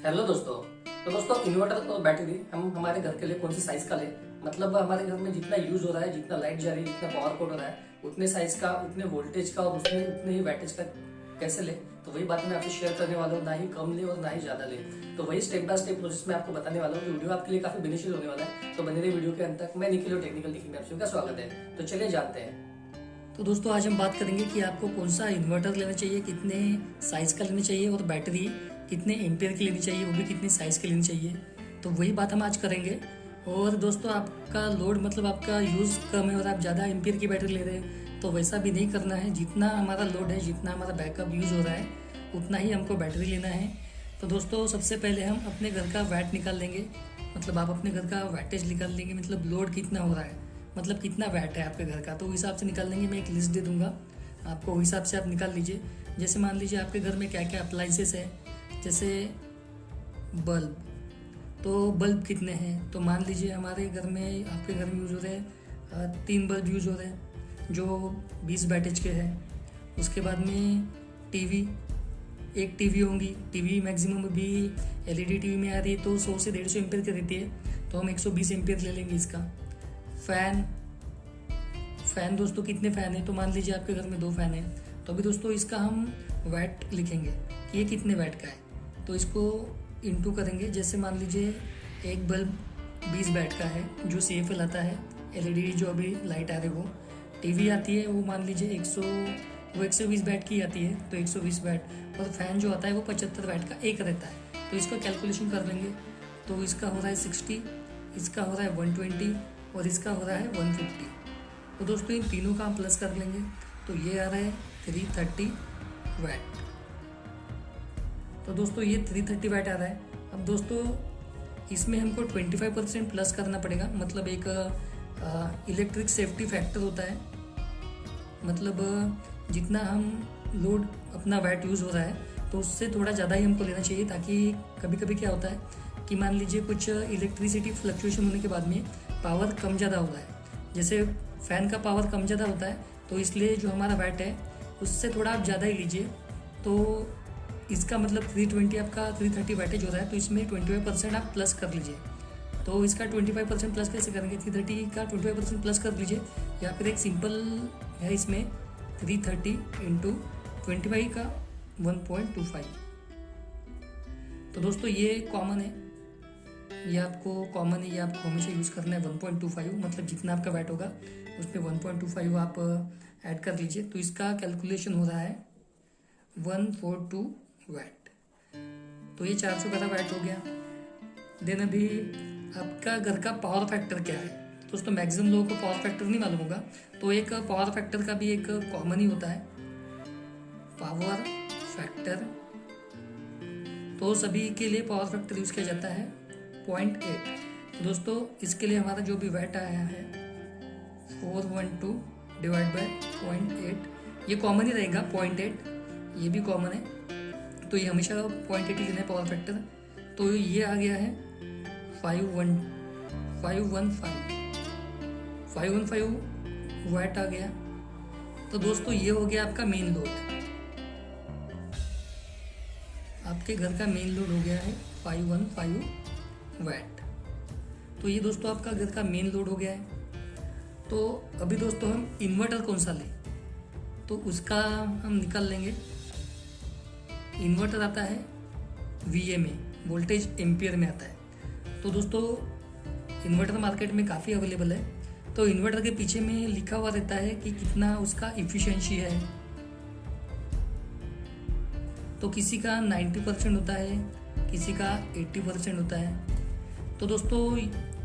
Hello दोस्तों। तो दोस्तों इन्वर्टर और बैटरी हम हमारे घर के लिए कौन सी साइज का ले, मतलब हमारे घर में जितना यूज हो रहा है, जितना लाइट जा रही है, जितना पावर कोट हो रहा है, उतने साइज का, उतने वोल्टेज का और उतने ही वैटेज का कैसे ले, तो वही बात मैं आपसे शेयर करने वाला हूँ। ना ही कम ले और ना ही ज्यादा ले, तो वही स्टेप बाय स्टेप प्रोसेस में आपको बताने वाला हूँ। वीडियो आपके लिए काफी बेनिफिशियल होने वाला है, तो बने रहिए वीडियो के अंत तक। मैं निखिल और टेक्निकल लिखी में आप सभी का स्वागत है। तो चलिए जानते हैं। तो दोस्तों आज हम बात करेंगे कि आपको कौन सा इन्वर्टर लेना चाहिए, कितने साइज का लेना चाहिए, और बैटरी कितने एम्पियर की लेनी चाहिए, वो भी कितने साइज की लेनी चाहिए। तो वही बात हम आज करेंगे। और दोस्तों आपका लोड मतलब आपका यूज़ कम है और आप ज़्यादा एम्पियर की बैटरी ले रहे हैं, तो वैसा भी नहीं करना है। जितना हमारा लोड है, जितना हमारा बैकअप यूज़ हो रहा है, उतना ही हमको बैटरी लेना है। तो दोस्तों सबसे पहले हम अपने घर का वैट निकाल लेंगे, मतलब आप अपने घर का वैटेज निकाल लेंगे, मतलब लोड कितना हो रहा है, मतलब कितना वैट है आपके घर का, तो उस हिसाब से निकाल लेंगे। मैं एक लिस्ट दे दूंगा आपको, उस हिसाब से आप निकाल लीजिए। जैसे मान लीजिए आपके घर में क्या क्या अप्लाइंसेस है, जैसे बल्ब, तो बल्ब कितने हैं, तो मान लीजिए हमारे घर में, आपके घर में यूज हो रहे हैं 3 बल्ब यूज हो रहे हैं जो 20 वैटेज के हैं। उसके बाद में टीवी, एक टीवी होंगी, टीवी मैक्सिमम भी एलईडी टीवी में आ रही है तो 100 से 150 एम्पियर की रहती है, तो हम 120 एम्पियर ले लेंगे इसका। फैन दोस्तों कितने फ़ैन है, तो मान लीजिए आपके घर में 2 फैन है, तो अभी दोस्तों इसका हम वैट लिखेंगे कि ये कितने वैट का है, तो इसको इंटू करेंगे। जैसे मान लीजिए एक बल्ब 20 वैट का है जो CFL आता है, एलईडी जो अभी लाइट आ रही है वो। टीवी आती है वो मान लीजिए 120 वैट की आती है, तो 120 वैट। और फैन जो आता है वो 75 वैट का एक रहता है, तो इसका कैलकुलेशन कर लेंगे। तो इसका हो रहा है 60, इसका हो रहा है 120 और इसका हो रहा है 150। तो दोस्तों इन तीनों का हम प्लस कर लेंगे, तो ये आ रहा है 330 वैट। तो दोस्तों ये 330 वैट आ रहा है। अब दोस्तों इसमें हमको 25% प्लस करना पड़ेगा, मतलब एक इलेक्ट्रिक सेफ्टी फैक्टर होता है, मतलब जितना हम लोड अपना वैट यूज़ हो रहा है तो उससे थोड़ा ज़्यादा ही हमको लेना चाहिए, ताकि कभी कभी क्या होता है कि मान लीजिए कुछ इलेक्ट्रिसिटी फ्लक्चुएशन होने के बाद में पावर कम ज़्यादा होता है, जैसे फ़ैन का पावर कम ज़्यादा होता है, तो इसलिए जो हमारा वैट है उससे थोड़ा आप ज़्यादा ही लीजिए। तो इसका मतलब 320 आपका 330 वैटेज हो रहा है, तो इसमें 25% आप प्लस कर लीजिए। तो इसका 25% प्लस कैसे करेंगे, 330 का 25% प्लस कर लीजिए, या फिर एक सिंपल है इसमें 330 इंटू 25 का 1.25। तो दोस्तों ये कॉमन है, ये आपको कॉमन है, ये आपको हमेशा यूज़ करना है 1.25, मतलब जितना आपका वैट होगा उसमें 1.25 आप ऐड कर लीजिए। तो इसका कैलकुलेशन हो रहा है 142 वैट, तो ये 411 वैट हो गया। देन अभी आपका घर का पावर फैक्टर क्या है, दोस्तों मैक्सिमम लोगों को पावर फैक्टर नहीं मालूम होगा, तो एक पावर फैक्टर का भी एक कॉमन ही होता है पावर फैक्टर। तो सभी के लिए पावर फैक्टर यूज़ किया जाता है 0.8। दोस्तों इसके लिए हमारा जो भी वैट आया है 412 डिवाइड बाय 0.8, ये कॉमन ही रहेगा 0.8, ये भी कॉमन है, तो ये हमेशा 0.8 ही लेना है पावर फैक्टर। तो ये आ गया है 515 वैट आ गया। तो दोस्तों ये हो गया आपका मेन लोड, आपके घर का मेन लोड हो गया है 515 वैट। तो ये दोस्तों आपका घर का मेन लोड हो गया है। तो अभी दोस्तों हम इन्वर्टर कौन सा लें, तो उसका हम निकाल लेंगे। इन्वर्टर आता है VA में, वोल्टेज एम्पियर में आता है। तो दोस्तों इन्वर्टर मार्केट में काफ़ी अवेलेबल है, तो इन्वर्टर के पीछे में लिखा हुआ रहता है कि कितना उसका इफिशिएंसी है, तो किसी का 90% होता है, किसी का 80% होता है। तो दोस्तों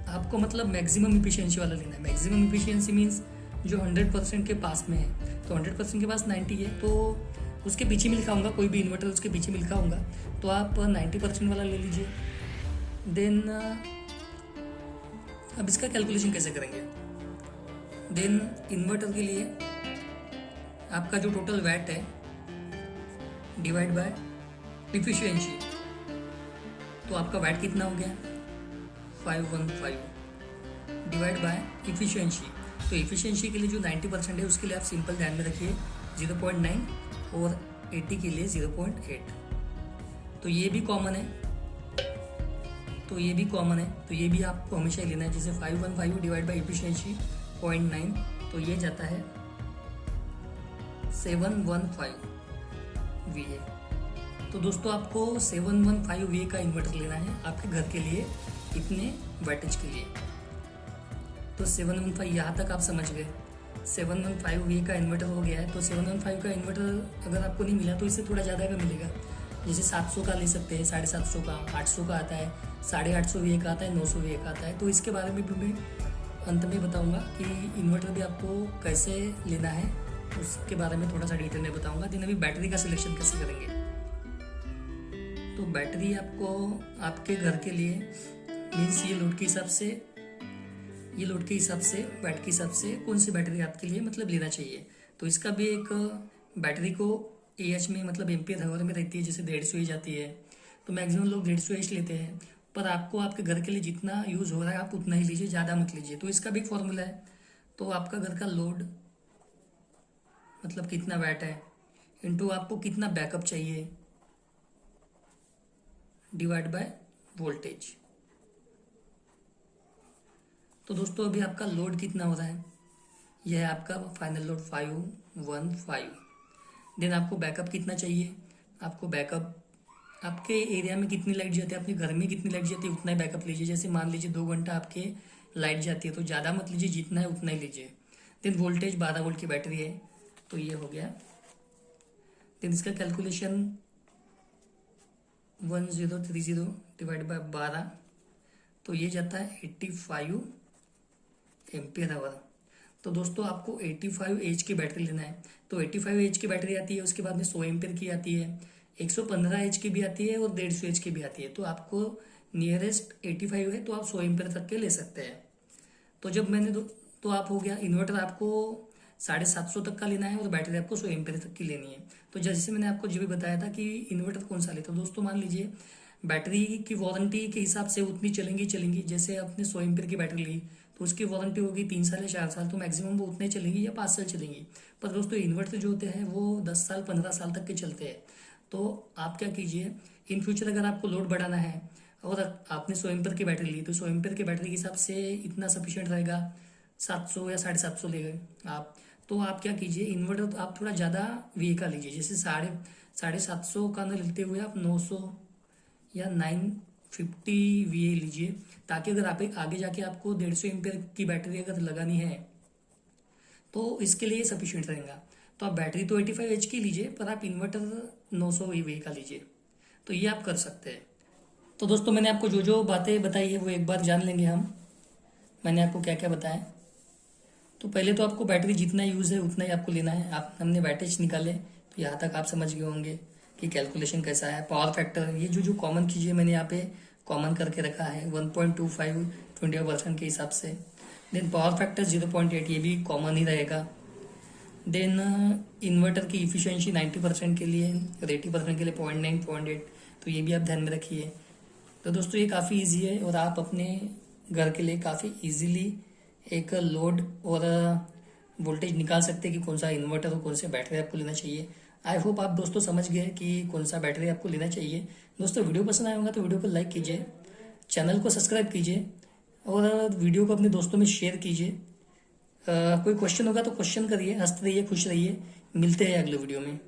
आपको मतलब मैक्सिमम इफिशिएंसी वाला लेना है। मैक्सिमम इफिशिएंसी मीन्स जो 100% के पास में है, तो 100% के पास 90 है, तो उसके पीछे में लिखा होगा, कोई भी इन्वर्टर उसके पीछे में लिखा होगा, तो आप 90% वाला ले लीजिए। देन अब इसका कैलकुलेशन कैसे करेंगे, देन इन्वर्टर के लिए आपका जो टोटल वैट है डिवाइड बाय इफिशिएंसी, तो आपका वैट कितना हो गया 515 डिवाइड बाय इफिशिएंसी। तो इफिशिएंसी के लिए जो 90% है उसके लिए आप सिंपल ध्यान में रखिए 0.9 और 80 के लिए 0.8। तो ये भी कॉमन है, तो ये भी कॉमन है, तो ये भी आपको हमेशा ही लेना है। जैसे 515 डिवाइड बाई एफिशिएंसी 0.9, तो ये जाता है 715 VA। तो दोस्तों आपको 715 VA का इन्वर्टर लेना है आपके घर के लिए, इतने वैटेज के लिए। तो 715 यहाँ तक आप समझ गए। 715 VA का इन्वर्टर हो गया है। तो 715 का इन्वर्टर अगर आपको नहीं मिला तो इससे थोड़ा ज़्यादा का मिलेगा। जैसे 700 का ले सकते हैं, 750 का, 800 का आता है, 850 VA का आता है, 900 VA का आता है। तो इसके बारे में भी मैं अंत में बताऊंगा कि इन्वर्टर भी आपको कैसे लेना है, उसके बारे में थोड़ा सा डिटेल में बताऊंगा। दिन अभी बैटरी का सिलेक्शन कैसे करेंगे। तो बैटरी आपको आपके घर के लिए मीन्स ये लोड के हिसाब से बैट के हिसाब से कौन सी बैटरी आपके लिए मतलब लेना चाहिए। तो इसका भी एक बैटरी को AH में मतलब एम्पियर आवर में रहती है। जैसे 150 एच आती है, तो मैक्सिमम लोग 150 एच लेते हैं, पर आपको आपके घर के लिए जितना यूज़ हो रहा है आप उतना ही लीजिए, ज़्यादा मत लीजिए। तो इसका भी फॉर्मूला है। तो आपका घर का लोड मतलब कितना वैट है इंटू आपको कितना बैकअप चाहिए डिवाइड बाय वोल्टेज। तो दोस्तों अभी आपका लोड कितना हो रहा है, यह है आपका फाइनल लोड 515। देन आपको बैकअप कितना चाहिए, आपको बैकअप आपके एरिया में कितनी लाइट जाती है, अपने घर में कितनी लाइट जाती है उतना ही बैकअप लीजिए। जैसे मान लीजिए 2 घंटा आपके लाइट जाती है तो ज़्यादा मत लीजिए, जितना है उतना ही लीजिए। देन वोल्टेज 12 वोल्ट की बैटरी है, तो ये हो गया। देन इसका कैलकुलेशन 1030 डिवाइड बाय 12, तो ये जाता है 85 एम्पियर आवर। तो दोस्तों आपको 85 एच की बैटरी लेना है। तो 85 एच की बैटरी आती है, उसके बाद में 100 एम्पियर की आती है, 115 एच की भी आती है और 150 एच की भी आती है। तो आपको नियरेस्ट 85 है तो आप 100 एम्पियर तक के ले सकते हैं। तो जब मैंने तो आप हो गया। इन्वर्टर आपको 750 तक का लेना है और बैटरी आपको 100 एम्पियर तक की लेनी है। तो जैसे मैंने आपको जो भी बताया था कि इन्वर्टर कौन सा लेता है, दोस्तों मान लीजिए बैटरी की वारंटी के हिसाब से उतनी चलेंगी। जैसे आपने 100 एम्पियर की बैटरी ली तो उसकी वारंटी होगी 3 साल या 4 साल, तो मैक्सिमम वो उतने चलेंगी या 5 साल चलेंगी। पर दोस्तों इन्वर्टर जो होते हैं वो 10 साल 15 साल तक के चलते हैं। तो आप क्या कीजिए, इन फ्यूचर अगर आपको लोड बढ़ाना है और आपने 100 एम्पियर की बैटरी ली तो 100 एम्पियर की बैटरी के हिसाब से इतना सफिशिएंट रहेगा, 700 या 750 ले गए आप। तो आप क्या कीजिए, इन्वर्टर तो आप थोड़ा ज़्यादा VA का लीजिए। जैसे 750 का न लेते हुए आप 900 या 950 VA लीजिए, ताकि अगर आप आगे जाके आपको 150 एम्पियर की बैटरी अगर लगानी है तो इसके लिए सफिशिएंट रहेगा। तो आप बैटरी तो 85 एच की लीजिए, पर आप इन्वर्टर 900 VA का लीजिए। तो ये आप कर सकते हैं। तो दोस्तों मैंने आपको जो जो बातें बताई है वो एक बार जान लेंगे हम। मैंने आपको क्या क्या बताया। तो पहले तो आपको बैटरी जितना यूज़ है उतना ही आपको लेना है। हमने वैटेज निकाले, तो यहाँ तक आप समझ गए होंगे कि कैलकुलेशन कैसा है। पावर फैक्टर, ये जो कॉमन चीज़ें मैंने यहाँ पे कॉमन करके रखा है 1.25 20% के हिसाब से। देन पावर फैक्टर 0.8, ये भी कॉमन ही रहेगा। देन इन्वर्टर की इफिशिएंसी 90% के लिए और 80% के लिए 0.9 0.8, तो ये भी आप ध्यान में रखिए। तो दोस्तों ये काफ़ी इजी है और आप अपने घर के लिए काफ़ी इजीली एक लोड और वोल्टेज निकाल सकते हैं कि कौन सा इन्वर्टर और कौन सा बैटरी आपको लेना चाहिए। आई होप आप दोस्तों समझ गए कि कौन सा बैटरी आपको लेना चाहिए। दोस्तों वीडियो पसंद आया होगा तो वीडियो को लाइक कीजिए, चैनल को सब्सक्राइब कीजिए और वीडियो को अपने दोस्तों में शेयर कीजिए। कोई क्वेश्चन होगा तो क्वेश्चन करिए, हंसते रहिए, खुश रहिए। मिलते हैं अगले वीडियो में।